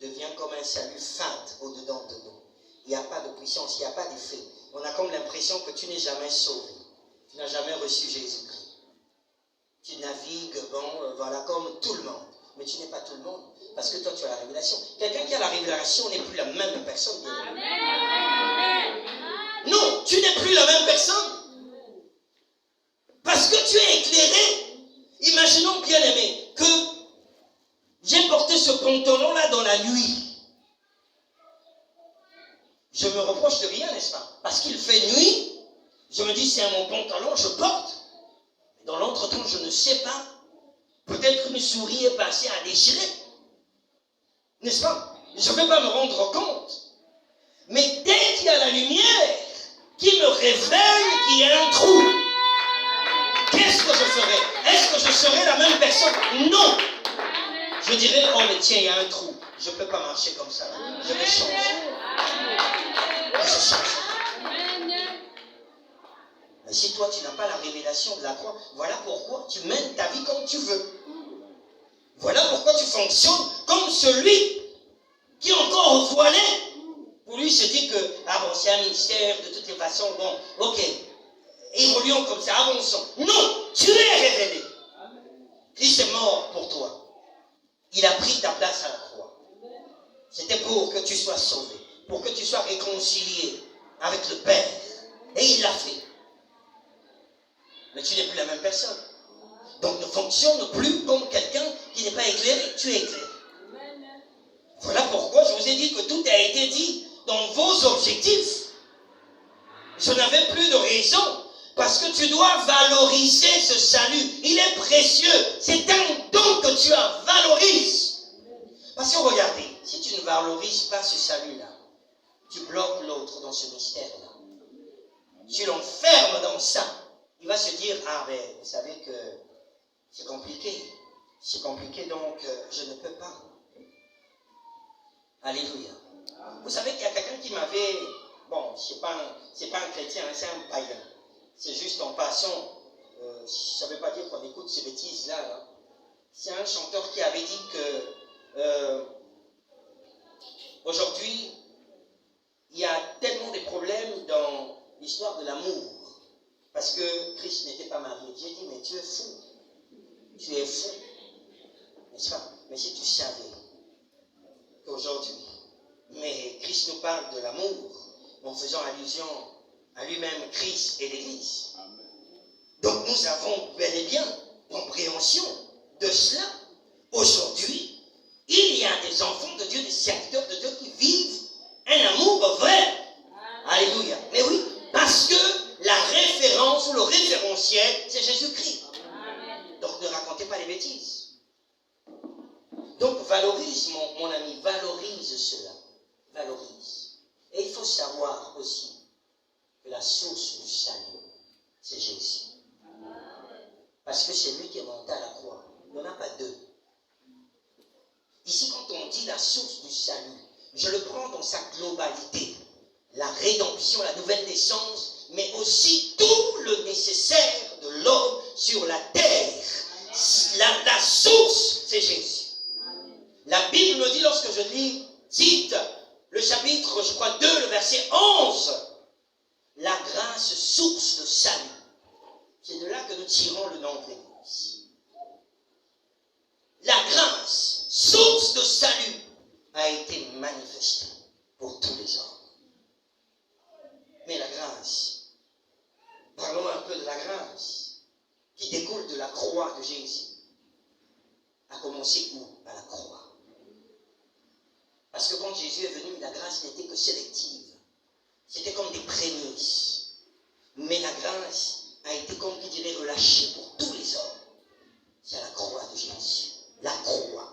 devient comme un salut fade au-dedans de nous. Il n'y a pas de puissance, il n'y a pas d'effet. On a comme l'impression que tu n'es jamais sauvé. Tu n'as jamais reçu Jésus-Christ. Tu navigues, voilà, comme tout le monde. Mais tu n'es pas tout le monde. Parce que toi, tu as la révélation. Quelqu'un qui a la révélation n'est plus la même personne. Non, tu n'es plus la même personne. Parce que tu es éclairé. Imaginons, bien aimé, que j'ai porté ce pantalon-là dans la nuit. Je me reproche de rien, n'est-ce pas? Parce qu'il fait nuit, je me dis, c'est mon pantalon, je porte. Dans l'entretemps, je ne sais pas. Peut-être une souris est passée à déchirer. N'est-ce pas? Je ne vais pas me rendre compte. Mais dès qu'il y a la lumière qui me révèle qu'il y a un trou, qu'est-ce que je ferai? Est-ce que je serai la même personne? Non. Je dirais, oh mais tiens, il y a un trou. Je ne peux pas marcher comme ça. Je vais changer. Je change. Mais si toi, tu n'as pas la révélation de la croix, voilà pourquoi tu mènes ta vie comme tu veux. Voilà pourquoi tu fonctionnes comme celui qui est encore voilé. Pour lui, se dit que, ah bon, c'est un ministère, de toutes les façons, bon, ok, évoluons comme ça, avançons. Non, tu es révélé. Christ est mort pour toi. Il a pris ta place à la croix. C'était pour que tu sois sauvé, pour que tu sois réconcilié avec le Père. Et il l'a fait. Mais tu n'es plus la même personne. Donc ne fonctionne plus comme quelqu'un qui n'est pas éclairé. Tu es éclairé. Voilà pourquoi je vous ai dit que tout a été dit dans vos objectifs. Je n'avais plus de raison. Parce que tu dois valoriser ce salut. Il est précieux. C'est un don que tu as. Valorise. Parce que regardez, si tu ne valorises pas ce salut-là, tu bloques l'autre dans ce mystère-là. Tu l'enfermes dans ça. Il va se dire, ah ben, vous savez que c'est compliqué. C'est compliqué, donc je ne peux pas. Alléluia. Vous savez qu'il y a quelqu'un qui m'avait... Bon, c'est pas un chrétien, c'est un païen. C'est juste en passant. Ça ne veut pas dire qu'on écoute ces bêtises-là. Hein. C'est un chanteur qui avait dit que aujourd'hui, il y a tellement de problèmes dans l'histoire de l'amour. Parce que Christ n'était pas marié. J'ai dit, mais tu es fou. Tu es fou. N'est-ce pas? Mais si tu savais qu'aujourd'hui, mais Christ nous parle de l'amour en faisant allusion à lui-même, Christ et l'Église. Donc nous avons bel et bien compréhension de cela. Aujourd'hui, il y a des enfants de Dieu, des serviteurs de Dieu qui vivent un amour vrai. Alléluia. Mais oui, parce que la référence ou le référentiel, c'est Jésus-Christ. Donc ne racontez pas les bêtises. Donc valorise, mon ami, valorise cela. Valorise. Et il faut savoir aussi que la source du salut, c'est Jésus. Parce que c'est lui qui est monté à la croix. Il n'y en a pas deux. Ici, quand on dit la source du salut, je le prends dans sa globalité. La rédemption, la nouvelle naissance, mais aussi tout le nécessaire de l'homme sur la terre. La source, c'est Jésus. La Bible me dit, lorsque je lis, cite le chapitre, je crois, 2, le verset 11, la grâce, source de salut. C'est de là que nous tirons le nom de l'Église. La grâce, source de salut, a été manifestée pour tous les hommes. Mais la grâce, parlons un peu de la grâce qui découle de la croix de Jésus. A commencé où? À la croix. Parce que quand Jésus est venu, la grâce n'était que sélective. C'était comme des prémices. Mais la grâce a été, comme qui dirait, relâchée pour tous les hommes. C'est à la croix de Jésus. La croix.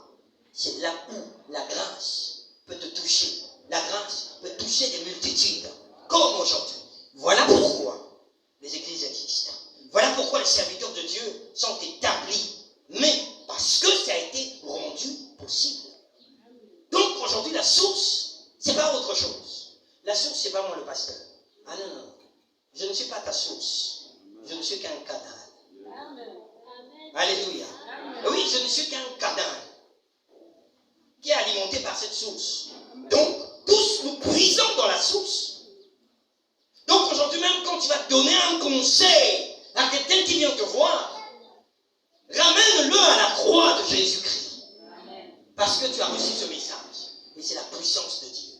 C'est là où la grâce peut te toucher. La grâce peut toucher des multitudes. Comme aujourd'hui. Voilà pourquoi les églises existent. Voilà pourquoi les serviteurs de Dieu sont établis. Mais parce que ça a été rendu possible. Donc aujourd'hui, la source, c'est pas autre chose. La source, c'est pas moi le pasteur. Ah non, non. Je ne suis pas ta source. Je ne suis qu'un canal. Alléluia. Oui, je ne suis qu'un canal qui est alimenté par cette source. Donc, tous nous puisons dans la source. Donc, aujourd'hui même, quand tu vas donner un conseil à quelqu'un qui vient te voir, ramène-le à la croix de Jésus-Christ. Parce que tu as reçu ce message. Et c'est la puissance de Dieu.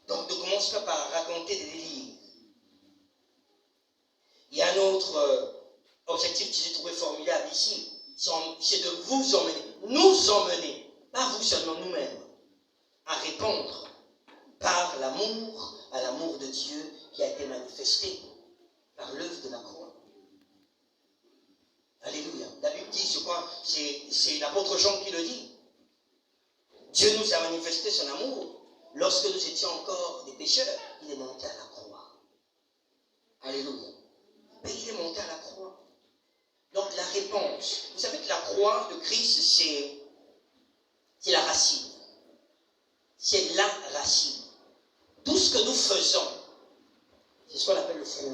Donc, ne commence pas par raconter des délires. Il y a un autre objectif que j'ai trouvé formidable ici. C'est de vous emmener, nous emmener, pas vous seulement, nous-mêmes, à répondre par l'amour à l'amour de Dieu qui a été manifesté par l'œuvre de la croix. Alléluia. La Bible dit, je crois, c'est l'apôtre Jean qui le dit. Dieu nous a manifesté son amour lorsque nous étions encore des pécheurs. Il est monté à la croix. Alléluia. Mais il est monté à la croix. Donc la réponse, vous savez que la croix de Christ, c'est la racine. C'est la racine. Tout ce que nous faisons, c'est ce qu'on appelle le fruit.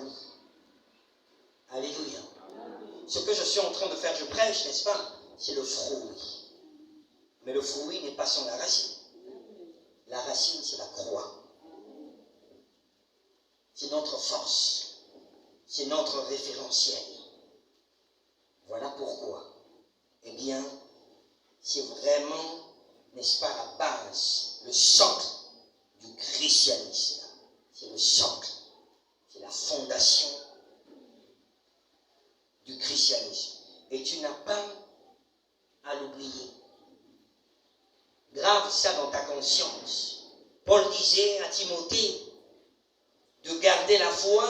Alléluia. Ce que je suis en train de faire, je prêche, n'est-ce pas? C'est le fruit. Mais le fruit n'est pas sans la racine. La racine, c'est la croix. C'est notre force. C'est notre référentiel. Voilà pourquoi. Eh bien, c'est vraiment, n'est-ce pas, la base, le socle du christianisme. C'est le socle. C'est la fondation du christianisme. Et tu n'as pas à l'oublier. Grave ça dans ta conscience. Paul disait à Timothée de garder la foi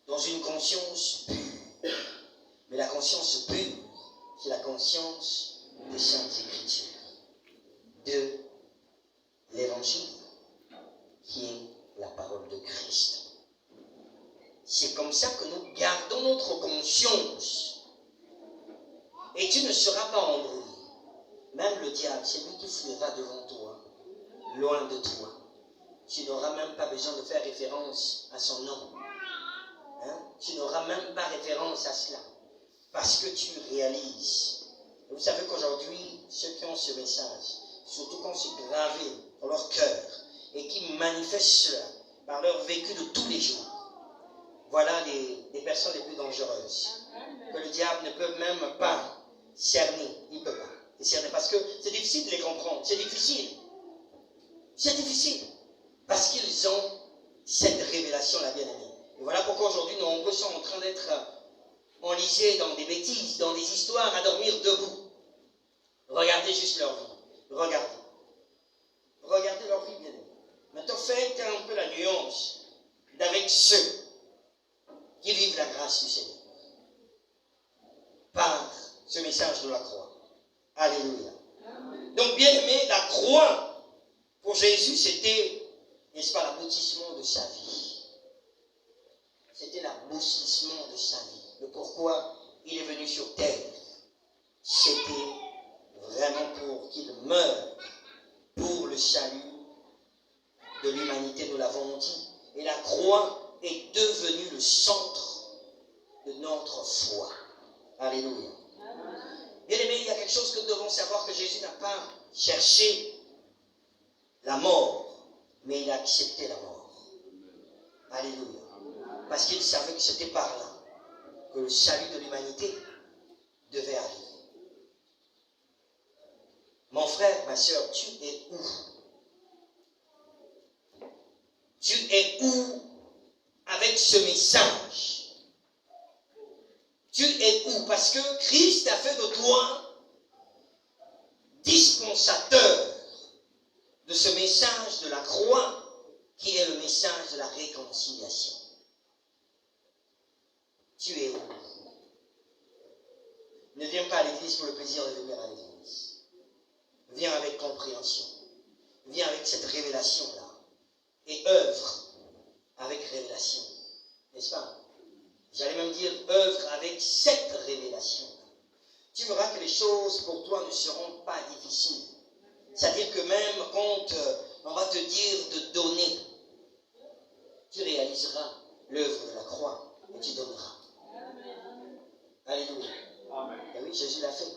dans une conscience pure. Mais la conscience pure, c'est la conscience des Saintes Écritures, de l'Évangile, qui est la parole de Christ. C'est comme ça que nous gardons notre conscience. Et tu ne seras pas embrouillé. Même le diable, c'est lui qui fuira devant toi, loin de toi. Tu n'auras même pas besoin de faire référence à son nom. Tu n'auras même pas référence à cela. Parce que tu réalises. Et vous savez qu'aujourd'hui, ceux qui ont ce message, surtout quand c'est gravé dans leur cœur, et qui manifestent cela par leur vécu de tous les jours, voilà les personnes les plus dangereuses. Que le diable ne peut même pas cerner. Il ne peut pas les cerner parce que c'est difficile de les comprendre. C'est difficile. C'est difficile. Parce qu'ils ont cette révélation-là, bien-aimée. Et voilà pourquoi aujourd'hui, nombreux sont en train d'être enlisés dans des bêtises, dans des histoires, à dormir debout. Regardez juste leur vie. Regardez. Regardez leur vie, bien-aimée. Maintenant, faites un peu la nuance d'avec ceux qui vivent la grâce du Seigneur par ce message de la croix. Alléluia. Donc, bien aimé, la croix, pour Jésus, c'était, n'est-ce pas, l'aboutissement de sa vie. C'était l'aboutissement de sa vie. Le pourquoi il est venu sur terre. C'était vraiment pour qu'il meure pour le salut de l'humanité, nous l'avons dit. Et la croix est devenue le centre de notre foi. Alléluia. Bien aimé, il y a quelque chose que nous devons savoir, que Jésus n'a pas cherché la mort, mais il a accepté la mort. Alléluia. Parce qu'il savait que c'était par là que le salut de l'humanité devait arriver. Mon frère, ma soeur, tu es où? Tu es où avec ce message? Tu es où? Parce que Christ a fait de toi dispensateur de ce message de la croix qui est le message de la réconciliation. Tu es où? Ne viens pas à l'église pour le plaisir de venir à l'église. Viens avec compréhension. Viens avec cette révélation-là. Et œuvre avec révélation. N'est-ce pas? J'allais même dire œuvre avec cette révélation. Tu verras que les choses pour toi ne seront pas difficiles. C'est-à-dire que même quand on va te dire de donner, tu réaliseras l'œuvre de la croix et tu donneras. Alléluia. Amen. Et oui, Jésus l'a fait.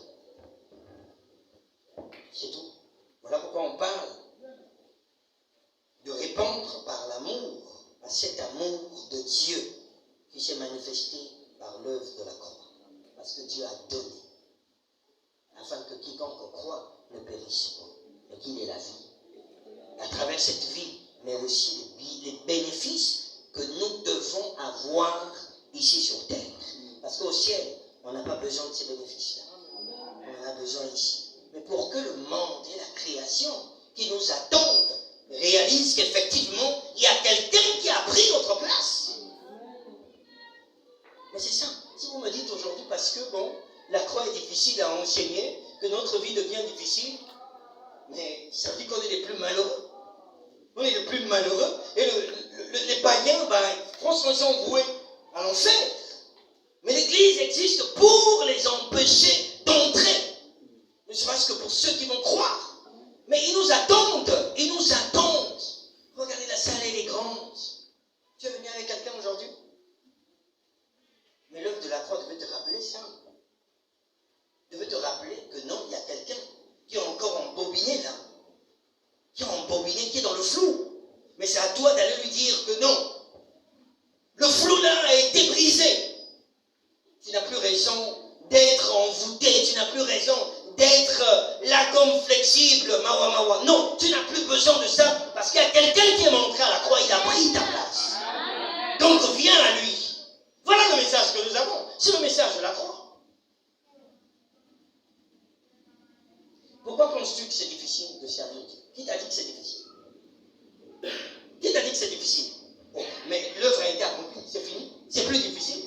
C'est tout. Voilà pourquoi on parle de répandre par l'amour, à cet amour de Dieu qui s'est manifesté par l'œuvre de la croix. Parce que Dieu a donné, afin que quiconque croit ne périsse pas, mais qu'il ait la vie. À travers cette vie, mais aussi les bénéfices que nous devons avoir ici sur terre. Parce qu'au ciel, on n'a pas besoin de ces bénéfices-là. On en a besoin ici. Mais pour que le monde et la création qui nous attendent réalisent qu'effectivement, il y a quelqu'un qui a pris notre place. Mais c'est ça. Si vous me dites aujourd'hui, parce que bon, la croix est difficile à enseigner, que notre vie devient difficile, mais ça veut dire qu'on est les plus malheureux. On est les plus malheureux. Et les païens, franchement, ils sont voués à l'enfer. Mais l'Église existe pour les empêcher d'entrer. Ne serait-ce que pour ceux qui vont croire. Mais ils nous attendent. Ils nous attendent. Regardez, la salle, elle est grande. Tu es venu avec quelqu'un aujourd'hui? Mais l'œuvre de la croix devait te rappeler ça. Devait te rappeler que non, il y a quelqu'un qui est encore embobiné là. Qui est embobiné, qui est dans le flou. Mais c'est à toi d'aller lui dire que non. Le flou là a été brisé. Tu n'as plus raison d'être envoûté. Tu n'as plus raison d'être là comme flexible. Mawa mawa. Non, tu n'as plus besoin de ça. Parce qu'il y a quelqu'un qui est montré à la croix. Il a pris ta place. Donc viens à lui. Voilà le message que nous avons. C'est le message de la croix. Pourquoi penses-tu que c'est difficile de servir Dieu? Qui t'a dit que c'est difficile? Qui t'a dit que c'est difficile? Bon, mais l'œuvre a été accomplie, c'est fini. C'est plus difficile.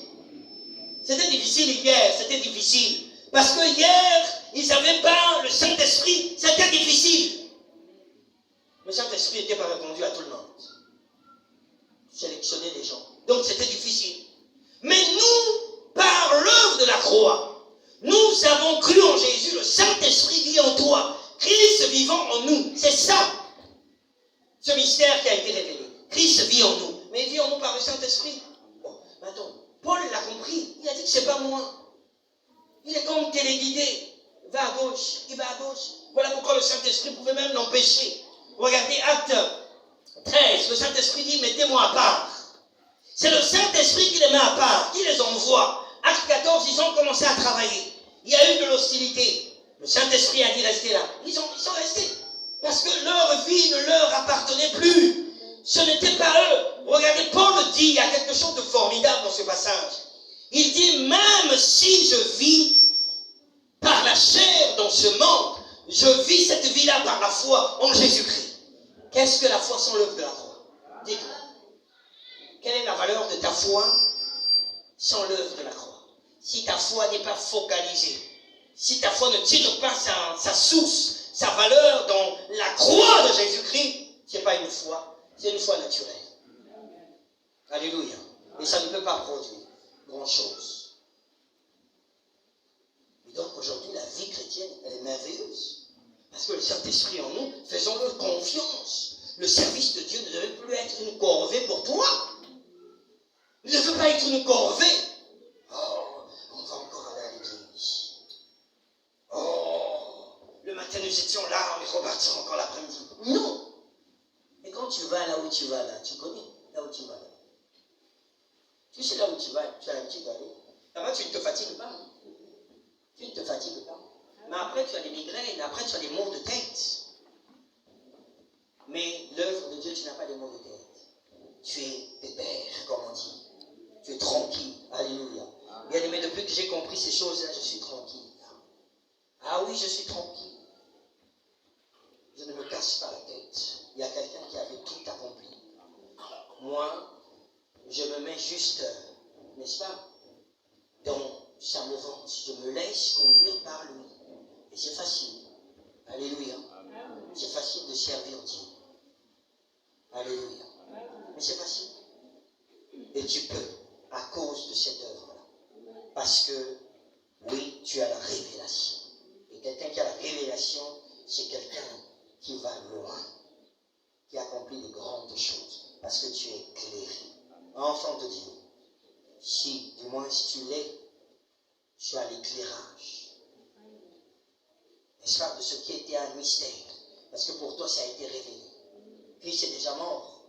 C'était difficile hier, c'était difficile. Parce que hier, ils n'avaient pas le Saint-Esprit, c'était difficile. Le Saint-Esprit n'était pas répandu à tout le monde. Sélectionner les gens. Donc c'était difficile. Mais nous, par l'œuvre de la croix, nous avons cru en Jésus, le Saint-Esprit vit en toi, Christ vivant en nous. C'est ça, ce mystère qui a été révélé. Christ vit en nous, mais il vit en nous par le Saint-Esprit. Bon, attends, Paul l'a compris, il a dit que c'est pas moi. Il est comme téléguidé, il va à gauche, il va à gauche. Voilà pourquoi le Saint-Esprit pouvait même l'empêcher. Regardez, acte 13, le Saint-Esprit dit, mettez-moi à part. C'est le Saint-Esprit qui les met à part, qui les envoie. Acte 14, ils ont commencé à travailler. Il y a eu de l'hostilité. Le Saint-Esprit a dit restez là. Ils sont restés. Parce que leur vie ne leur appartenait plus. Ce n'était pas eux. Regardez, Paul dit, il y a quelque chose de formidable dans ce passage. Il dit, même si je vis par la chair dans ce monde, je vis cette vie-là par la foi en Jésus-Christ. Qu'est-ce que la foi sans l'œuvre de la croix? Dites-moi. Quelle est la valeur de ta foi sans l'œuvre de la croix? Si ta foi n'est pas focalisée, si ta foi ne tire pas sa source, sa valeur dans la croix de Jésus-Christ, ce n'est pas une foi, c'est une foi naturelle. Alléluia. Et ça ne peut pas produire grand-chose. Et donc aujourd'hui, la vie chrétienne, elle est merveilleuse. Parce que le Saint-Esprit en nous, faisons-le confiance. Le service de Dieu ne devait plus être une corvée pour toi. Il ne veut pas être une corvée. Oh, on va encore aller à l'église. Oh, le matin nous étions là, on est repartis encore l'après-midi. Non. Et quand tu vas là où tu vas là, tu connais là où tu vas là. Tu sais là où tu vas, tu as l'habitude d'aller. Là-bas, tu ne te fatigues pas. Hein? Tu ne te fatigues pas. Mais après, tu as des migraines, après, tu as des maux de tête. Mais l'œuvre de Dieu, tu n'as pas des maux de tête. Tu es pépère, comme on dit. Tu es tranquille. Alléluia. Bien aimé, depuis que j'ai compris ces choses-là, je suis tranquille. Ah oui, je suis tranquille. Je ne me casse pas la tête. Il y a quelqu'un qui avait tout accompli. Moi, je me mets juste, n'est-ce pas, dans sa mouvance. Je me laisse conduire par lui. Et c'est facile. Alléluia. C'est facile de servir Dieu. Alléluia. Mais c'est facile. Et tu peux, à cause de cette œuvre-là. Parce que, oui, tu as la révélation. Et quelqu'un qui a la révélation, c'est quelqu'un qui va loin. Qui accomplit de grandes choses. Parce que tu es éclairé. Enfant de Dieu. Si, du moins si tu l'es, tu as l'éclairage. n'est-ce pas, de ce qui était un mystère. Parce que pour toi, ça a été révélé. Christ est déjà mort.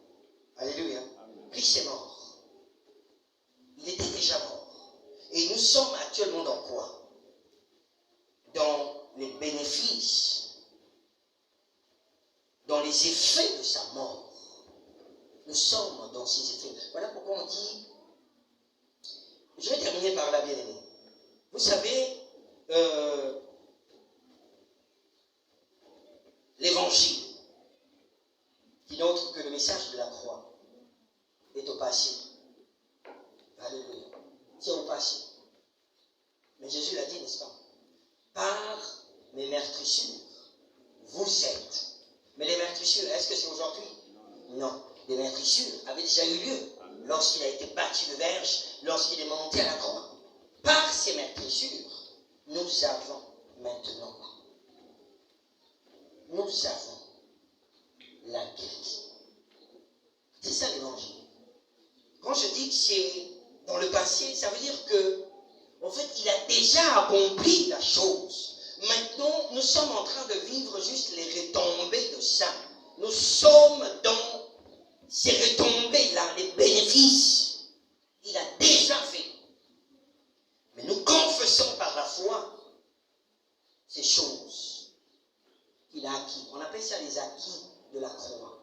Alléluia. Christ est mort. Il était déjà mort. Et nous sommes actuellement dans quoi? Dans les bénéfices, dans les effets de sa mort. Nous sommes dans ces effets. Voilà pourquoi on dit, je vais terminer par là, bien-aimé. Vous savez, l'évangile, qui n'est autre que le message de la croix, est au passé. Alléluia. C'est au passé. Mais Jésus l'a dit, n'est-ce pas? Par mes meurtrissures, vous êtes. Mais les meurtrissures, est-ce que c'est aujourd'hui? Non. Les meurtrissures avaient déjà eu lieu lorsqu'il a été battu de verge, lorsqu'il est monté à la croix. Par ces meurtrissures, nous avons maintenant, nous avons la guérison. C'est ça l'évangile. Quand je dis que c'est dans le passé, ça veut dire que, en fait, il a déjà accompli la chose. Maintenant, nous sommes en train de vivre juste les retombées de ça. Nous sommes dans ces retombées-là, les bénéfices. Il a déjà fait. Mais nous confessons par la foi ces choses qu'il a acquis. On appelle ça les acquis de la croix.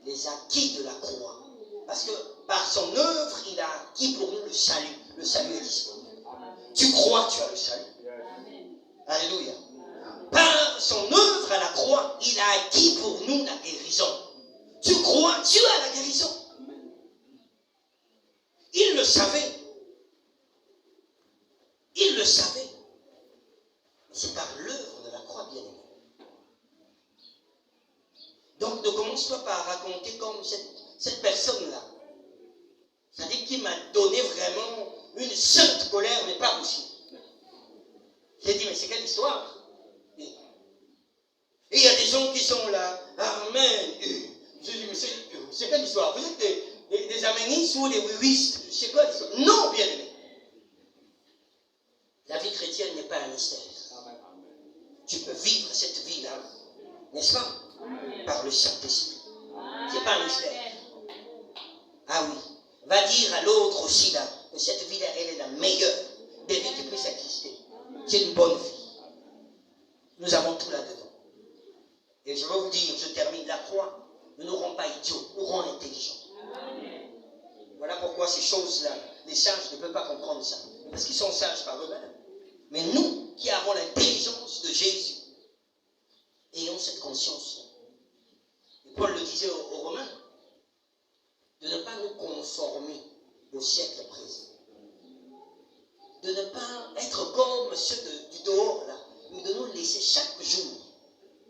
Les acquis de la croix. Parce que par son œuvre, il a acquis pour nous le salut. Le salut est disponible. Tu crois, tu as le salut. Alléluia. Par son œuvre à la croix, il a acquis pour nous la guérison. Tu crois, tu as la guérison. Il le savait. Il le savait. Mais c'est par l'œuvre de la croix, bien aimé. Donc ne commence pas par raconter comme cette personne-là. C'est-à-dire qu'il m'a donné vraiment une sainte colère, mais pas possible. J'ai dit, mais c'est quelle histoire? Et il y a des gens qui sont là, Amen. Je dis, mais c'est quelle histoire? Vous êtes des aménistes ou des wiwistes? C'est quoi l'histoire? Non, bien aimé. La vie chrétienne n'est pas un mystère. Tu peux vivre cette vie-là, n'est-ce pas? Par le Saint-Esprit. C'est pas un mystère. Ah oui. Va dire à l'autre aussi là, que cette vie-là, elle est la meilleure des vies qui puissent exister. C'est une bonne vie. Nous avons tout là-dedans. Et je veux vous dire, je termine, la croix ne nous rend pas idiots, nous rend intelligents. Voilà pourquoi ces choses-là, les sages ne peuvent pas comprendre ça. Parce qu'ils sont sages par eux-mêmes. Mais nous, qui avons l'intelligence de Jésus, ayons cette conscience-là. Et Paul le disait aux Romains, de ne pas nous conformer au siècle présent. De ne pas être comme ceux du dehors là, mais de nous laisser chaque jour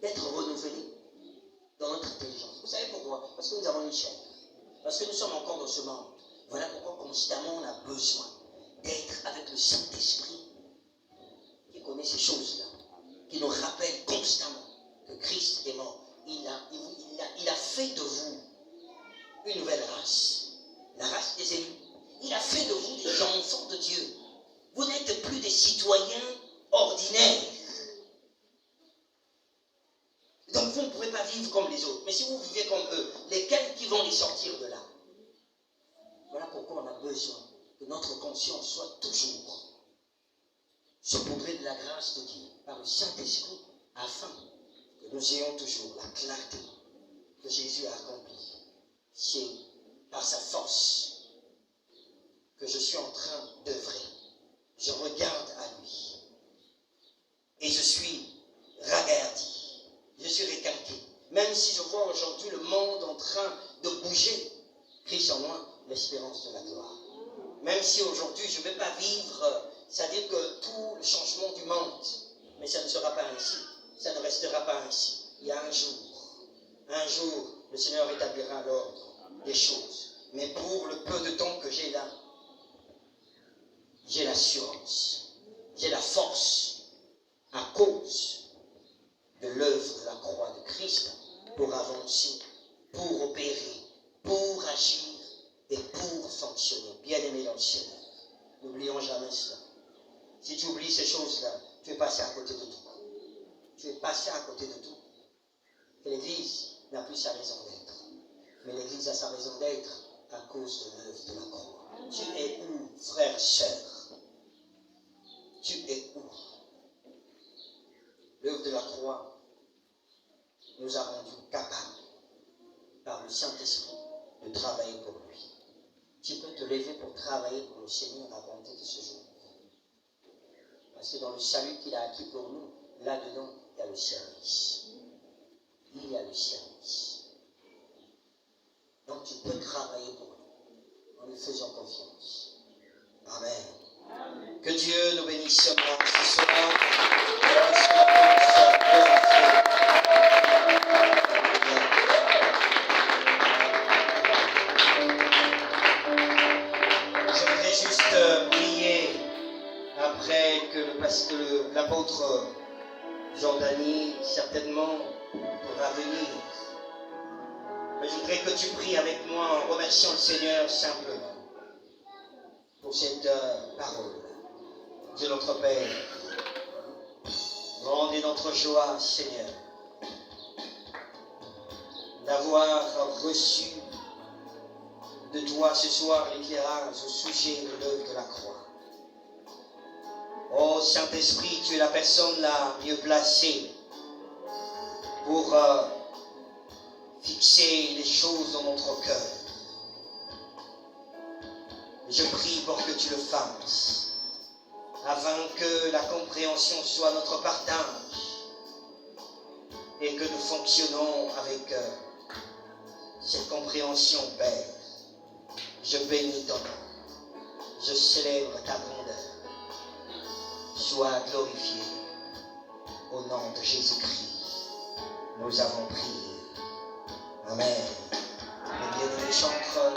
d'être renouvelés dans notre intelligence. Vous savez pourquoi? Parce que nous avons une chair. Parce que nous sommes encore dans ce monde. Voilà pourquoi constamment on a besoin d'être avec le Saint-Esprit qui connaît ces choses-là, qui nous rappelle constamment que Christ est mort. Il a fait de vous une nouvelle race, la race des élus. Il a fait de vous des enfants de Dieu. Vous n'êtes plus des citoyens ordinaires. Donc vous ne pouvez pas vivre comme les autres. Mais si vous vivez comme eux, lesquels qui vont les sortir de là? Voilà pourquoi on a besoin que notre conscience soit toujours saupoudrée de la grâce de Dieu par le Saint-Esprit, afin que nous ayons toujours la clarté que Jésus a accomplie. C'est par sa force que je suis en train d'œuvrer. Je regarde à lui. Et je suis ragaillardi. Je suis requinqué. Même si je vois aujourd'hui le monde en train de bouger, Christ en moi, l'espérance de la gloire. Même si aujourd'hui je ne vais pas vivre, c'est-à-dire que tout le changement du monde, mais ça ne sera pas ainsi. Ça ne restera pas ainsi. Il y a un jour, le Seigneur établira l'ordre des choses. Mais pour le peu de temps que j'ai là, j'ai l'assurance, j'ai la force à cause de l'œuvre de la croix de Christ pour avancer, pour opérer, pour agir et pour fonctionner. Bien-aimé dans le Seigneur, n'oublions jamais cela. Si tu oublies ces choses-là, tu es passé à côté de tout. tu es passé à côté de tout. Que l'Église n'a plus sa raison d'être. Mais l'Église a sa raison d'être à cause de l'œuvre de la croix. Tu es où, frère, sœur? Tu es où? L'œuvre de la croix nous a rendus capables, par le Saint-Esprit, de travailler pour lui. Tu peux te lever pour travailler pour le Seigneur à compter de ce jour. Parce que dans le salut qu'il a acquis pour nous, là-dedans, il y a le service. Il y a le service. Donc tu peux travailler pour lui, en lui faisant confiance. Amen. Que Dieu nous bénisse maintenant ce soir. Je voudrais juste prier après que l'apôtre Jean-Dany certainement pourra venir. Mais je voudrais que tu pries avec moi en remerciant le Seigneur simplement pour cette parole. Dieu notre Père, grande est notre joie, Seigneur, d'avoir reçu de toi ce soir l'éclairage au sujet de l'œuvre de la croix. Oh Saint-Esprit, tu es la personne la mieux placée pour fixer les choses dans notre cœur. Je prie pour que tu le fasses, afin que la compréhension soit notre partage et que nous fonctionnons avec cette compréhension, Père. Je bénis ton nom, je célèbre ta grandeur. Sois glorifié au nom de Jésus-Christ. Nous avons prié. Amen. Les bien-aimés chantres.